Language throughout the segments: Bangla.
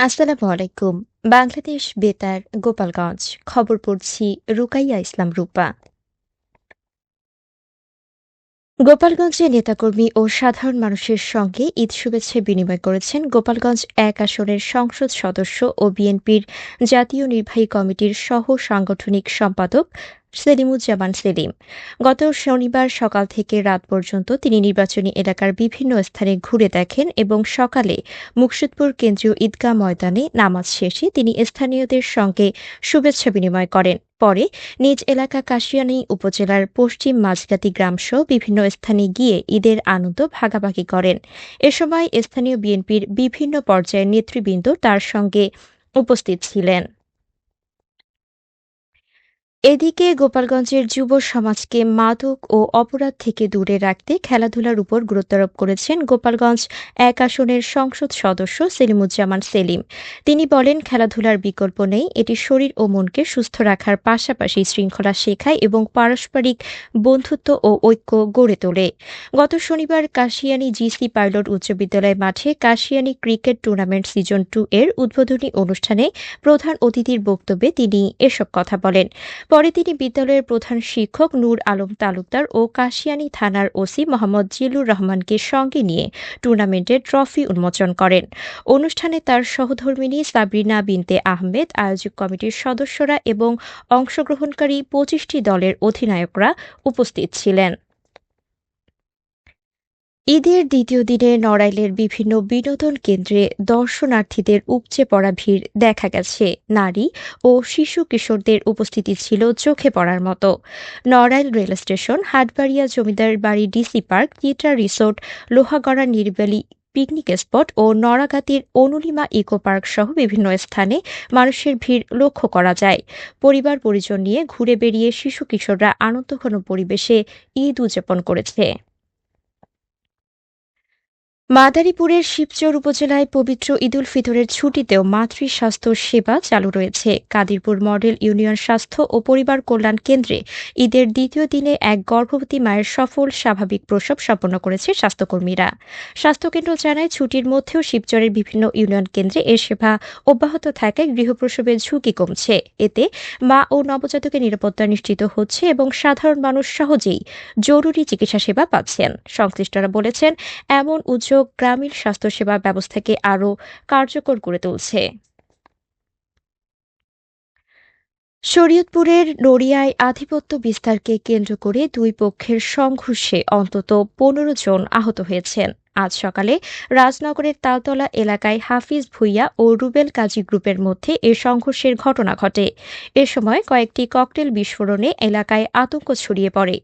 আসসালামু আলাইকুম। বাংলাদেশ বেতার গোপালগঞ্জ। খবর পড়ছি রুকাইয়া ইসলাম রূপা। গোপালগঞ্জে নেতাকর্মী ও সাধারণ মানুষের সঙ্গে ঈদ শুভেচ্ছা বিনিময় করেছেন গোপালগঞ্জ ১ আসনের সংসদ সদস্য ও বিএনপির জাতীয় নির্বাহী কমিটির সহ সাংগঠনিক সম্পাদক সেলিমুজ্জামান সেলিম। গত শনিবার সকাল থেকে রাত পর্যন্ত তিনি নির্বাচনী এলাকার বিভিন্ন স্থানে ঘুরে দেখেন এবং সকালে মুকসুদপুর কেন্দ্রীয় ঈদগাহ ময়দানে নামাজ শেষে তিনি স্থানীয়দের সঙ্গে শুভেচ্ছা বিনিময় করেন। পরে নিজ এলাকা কাশিয়ানী উপজেলার পশ্চিম মাঝগাতি গ্রামসহ বিভিন্ন স্থানে গিয়ে ঈদের আনন্দ ভাগাভাগি করেন। এ সময় স্থানীয় বিএনপির বিভিন্ন পর্যায়ের নেতৃবৃন্দ তার সঙ্গে উপস্থিত ছিলেন। এদিকে গোপালগঞ্জের যুব সমাজকে মাদক ও অপরাধ থেকে দূরে রাখতে খেলাধুলার উপর গুরুত্বারোপ করেছেন গোপালগঞ্জ ১ আসনের সংসদ সদস্য সেলিমুজ্জামান সেলিম। তিনি বলেন, খেলাধুলার বিকল্প নেই, এটি শরীর ও মনকে সুস্থ রাখার পাশাপাশি শৃঙ্খলা শেখায় এবং পারস্পরিক বন্ধুত্ব ও ঐক্য গড়ে তোলে। গত শনিবার কাশিয়ানী জিসি পাইলট উচ্চ বিদ্যালয় মাঠে কাশিয়ানী ক্রিকেট টুর্নামেন্ট সিজন ২ এর উদ্বোধনী অনুষ্ঠানে প্রধান অতিথির বক্তব্যে তিনি এসব কথা বলেন। পরে তিনি বিদ্যালয়ের প্রধান শিক্ষক নূর আলম তালুকদার ও কাশিয়ানী থানার ওসি মোহাম্মদ জিলুর রহমানকে সঙ্গে নিয়ে টুর্নামেন্টের ট্রফি উন্মোচন করেন। অনুষ্ঠানে তার সহধর্মিণী সাবরিনা বিনতে আহমেদ, আয়োজক কমিটির সদস্যরা এবং অংশগ্রহণকারী ২৫টি দলের অধিনায়করা উপস্থিত ছিলেন। ঈদের দ্বিতীয় দিনে নড়াইলের বিভিন্ন বিনোদন কেন্দ্রে দর্শনার্থীদের উপচে পড়া ভিড় দেখা গেছে। নারী ও শিশু কিশোরদের উপস্থিতি ছিল চোখে পড়ার মতো। নড়াইল রেল স্টেশন, হাটবাড়িয়া জমিদার বাড়ি, DC park, Chitra resort, Lohagara নিরিবিলি পিকনিক স্পট ও নড়াগাতির অনুলিমা ইকো পার্ক সহ বিভিন্ন স্থানে মানুষের ভিড় লক্ষ্য করা যায়। পরিবার পরিজন নিয়ে ঘুরে বেড়িয়ে শিশু কিশোররা আনন্দঘন পরিবেশে ঈদ উদযাপন করেছে। মাদারীপুরের শিবচর উপজেলায় পবিত্র ঈদুল ফিতরের ছুটিতেও মাতৃস্বাস্থ্য সেবা চালু রয়েছে। কাদিরপুর মডেল ইউনিয়ন স্বাস্থ্য ও পরিবার কল্যাণ কেন্দ্রে ঈদের দ্বিতীয় দিনে এক গর্ভবতী মায়ের সফল স্বাভাবিক প্রসব সম্পন্ন করেছে স্বাস্থ্যকর্মীরা। স্বাস্থ্যকেন্দ্র জানায়, ছুটির মধ্যেও শিবচরের বিভিন্ন ইউনিয়ন কেন্দ্রে এ সেবা অব্যাহত থাকায় গৃহপ্রসবের ঝুঁকি কমছে। এতে মা ও নবজাতকের নিরাপত্তা নিশ্চিত হচ্ছে এবং সাধারণ মানুষ সহজেই জরুরি চিকিৎসা সেবা পাচ্ছেন। সংশ্লিষ্টরা বলেছেন, এমন উদ্যোগ গ্রামীণ স্বাস্থ্যসেবা ব্যবস্থাকে আরও কার্যকর করে তুলছে। শরীয়তপুরের নড়িয়ায় আধিপত্য বিস্তারকে কেন্দ্র করে দুই পক্ষের সংঘর্ষে অন্তত ১৫ জন আহত হয়েছেন। আজ সকালে রাজনগরের তালতলা এলাকায় হাফিজ ভুইয়া ও রুবেল কাজী গ্রুপের মধ্যে এ সংঘর্ষের ঘটনা ঘটে। এ সময় কয়েকটি ককটেল বিস্ফোরণে এলাকায় আতঙ্ক ছড়িয়ে পড়ে।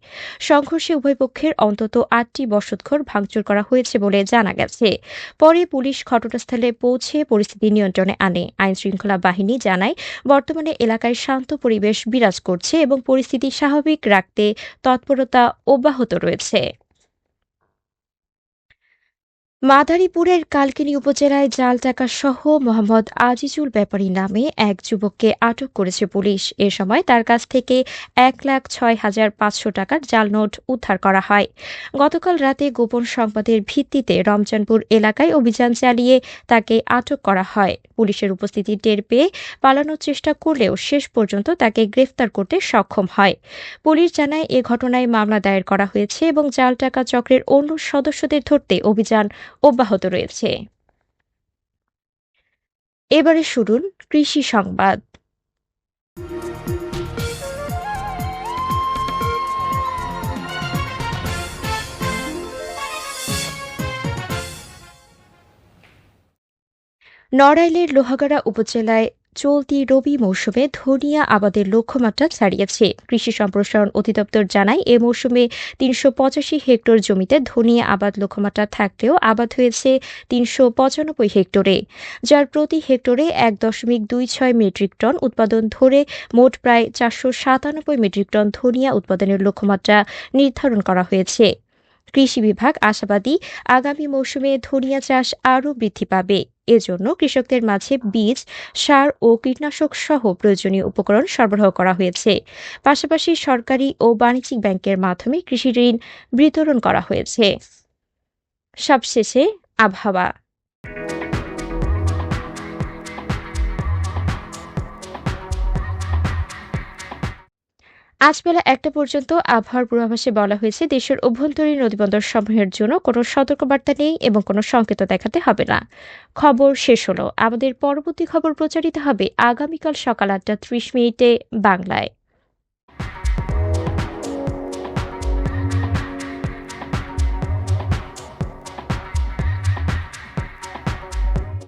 সংঘর্ষে উভয় পক্ষের অন্তত ৮টি বসতঘর ভাঙচুর করা হয়েছে বলে জানা গেছে। পরে পুলিশ ঘটনাস্থলে পৌঁছে পরিস্থিতি নিয়ন্ত্রণে আনে। আইনশৃঙ্খলা বাহিনী জানায়, বর্তমানে এলাকায় শান্ত পরিবেশ বিরাজ করছে এবং পরিস্থিতি স্বাভাবিক রাখতে তৎপরতা অব্যাহত রয়েছে। মাদারীপুরের কালকিনি উপজেলায় জাল টাকা সহ মোহাম্মদ আজিজুল ব্যাপারী নামে এক যুবককে আটক করেছে পুলিশ। এ সময় তার কাছ থেকে ১,৬৫,৫০০ টাকার জাল নোট উদ্ধার করা হয়। গতকাল রাতে গোপন সংবাদের ভিত্তিতে রমজানপুর এলাকায় অভিযান চালিয়ে তাকে আটক করা হয়। পুলিশের উপস্থিতি টের পেয়ে পালানোর চেষ্টা করলেও শেষ পর্যন্ত তাকে গ্রেফতার করতে সক্ষম হয়। পুলিশ জানায়, এ ঘটনায় মামলা দায়ের করা হয়েছে এবং জাল টাকা চক্রের অন্য সদস্যদের ধরতে অভিযান অব্যাহত রয়েছে। এবারে শুনুন কৃষি সংবাদ। নড়াইলের লোহাগাড়া উপজেলায় চলতি রবি মৌসুমে ধনিয়া আবাদের লক্ষ্যমাত্রা ছাড়িয়েছে। কৃষি সম্প্রসারণ অধিদপ্তর জানায়, এ মৌসুমে ৩৮৫ হেক্টর জমিতে ধনিয়া আবাদ লক্ষ্যমাত্রা থাকলেও আবাদ হয়েছে ৩৯৫ হেক্টরে, যার প্রতি হেক্টরে ১,২৬ মেট্রিক টন উৎপাদন ধরে মোট প্রায় ৪৯৭ মেট্রিক টন ধনিয়া উৎপাদনের লক্ষ্যমাত্রা নির্ধারণ করা হয়েছে। কৃষি বিভাগ আশাবাদী, আগামী মৌসুমে ধনিয়া চাষ আরও বৃদ্ধি পাবে। এজন্য কৃষকদের মাঝে বীজ, সার ও কীটনাশক সহ প্রয়োজনীয় উপকরণ সরবরাহ করা হয়েছে। পাশাপাশি সরকারি ও বাণিজ্যিক ব্যাংকের মাধ্যমে কৃষি ঋণ বিতরণ করা হয়েছে। সবশেষে আবহাওয়া। আজ বেলা ১টা পর্যন্ত আবহাওয়ার পূর্বাভাসে বলা হয়েছে দেশের অভ্যন্তরীণ নদীবন্দর সমূহের জন্য কোনো সতর্কবার্তা নেই এবং কোনো সংকেত দেখাতে হবে না। খবর শেষ হলো। আমাদের পরবর্তী খবর প্রচারিত হবে আগামীকাল সকাল ৮টা ৩০ মিনিটে বাংলায়।